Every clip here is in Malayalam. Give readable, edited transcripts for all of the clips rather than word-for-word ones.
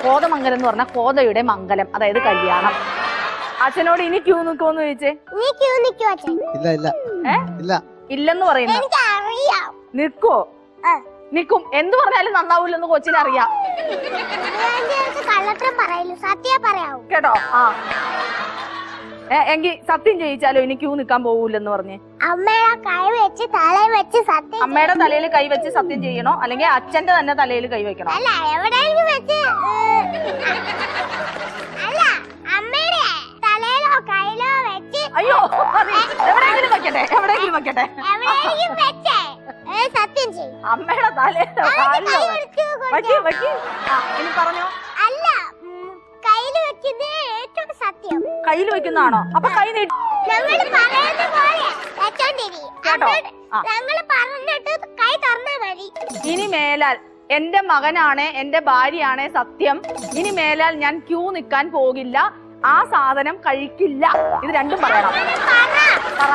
കോതമംഗലം എന്ന് പറഞ്ഞാൽ കോതയുടെ മംഗലം, അതായത് കല്യാണം. അച്ഛനോട് ഇനി ക്യൂ നിൽക്കുമെന്ന് ചോദിച്ചേ. ഇല്ല ഇല്ല ഇല്ല ഇല്ലെന്ന് പറയുന്നു. നിൽക്കുവോ? നിക്കും. എന്ത് പറഞ്ഞാലും നന്നാവൂലെന്ന് കൊച്ചിനറിയാം കേട്ടോ. ആ എങ്കിൽ സത്യം ചെയ്യിച്ചാലോ ഇനി ക്യൂ നിക്കാൻ പോകൂലെന്ന് പറഞ്ഞ്? അമ്മയുടെ തലയിൽ കൈവച്ച് സത്യം ചെയ്യണോ അല്ലെങ്കിൽ അച്ഛന്റെ തന്നെ തലയിൽ കൈവയ്ക്കണോ? അയ്യോ എവിടെയെങ്കിലും വെക്കട്ടെ, എവിടെയെങ്കിലും വെക്കട്ടെ. അമ്മയുടെ തലയിലോ കാലിലോ വയ്ക്കി വയ്ക്കി. ഇനി പറഞ്ഞോ. കയ്യിൽ വെക്കുന്നതാണോ? അപ്പൊ കൈ നീട്ടി കേട്ടോ. ഇനി മേലാൽ എന്റെ മകനാണ് എന്റെ ഭാര്യയാണ് സത്യം, ഇനി മേലാൽ ഞാൻ ക്യൂ നിൽക്കാൻ പോകില്ല, ആ സാധനം കഴിക്കില്ല. ഇത് രണ്ടും പറയണം. പറ.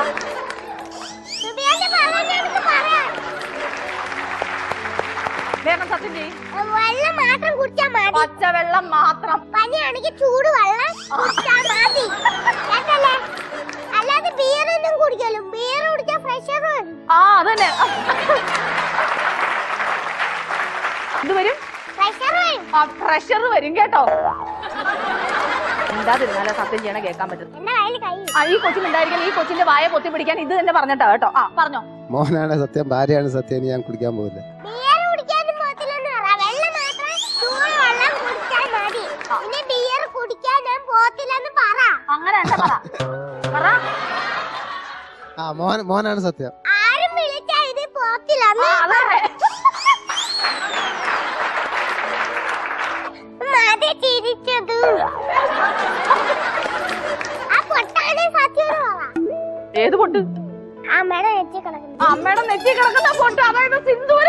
വേഗം സത്യം ചെയ്യും. വെള്ളം മാത്രം കുടിച്ചാൽ മതി. പച്ചവെള്ളം മാത്രം. പനിയാണെങ്കിൽ ചൂടുവെള്ളം കുടിച്ചാൽ മതി. അല്ലാതെ ബിയറൊന്നും കുടിക്കലും. ബിയർ കുടിച്ചാൽ പ്രഷർ വരും. ആ അതന്നെ. എന്ത് വരും? പ്രഷർ വരും. ആ പ്രഷർ വരും കേട്ടോ. മിണ്ടാതിരുന്നാലേ സത്യം ചെയ്യണ കേൾക്കാൻ പറ്റും. ഈ കൊച്ചിനുണ്ടായിരിക്കാൻ ഈ കൊച്ചിന്റെ വായ പൊത്തി പിടിക്കാൻ ഇത് തന്നെ പറഞ്ഞിട്ടാ കേട്ടോ. ആ പറഞ്ഞോ. മോനാണ് സത്യം, ഭാര്യയാണ് സത്യം, ഞാൻ കുടിക്കാൻ പോകില്ല. ബിയർ കുടിക്കാനും പോകത്തില്ലെന്ന് പറ. വെള്ളം മാത്രം ചൂടുവെള്ളം കുടിച്ചാൽ മതി. പിന്നെ ബിയർ കുടിക്കാൻ ഞാൻ പോകത്തില്ലെന്ന് പറ. അങ്ങനെ പറ. ആ മോനാണ് സത്യം. ആരും വിളിച്ചാൽ ഇത് പോകത്തില്ലെന്ന് മതി ചിരിച്ചത്. ആ പൊട്ടാണ് സത്യം. ഏത് പൊട്ട്? അമ്മയുടെ നെറ്റി കിടക്കുന്നു. അമ്മയുടെ നെറ്റി കിടക്കുന്ന പൊട്ട്, അതായത് സിന്ദൂര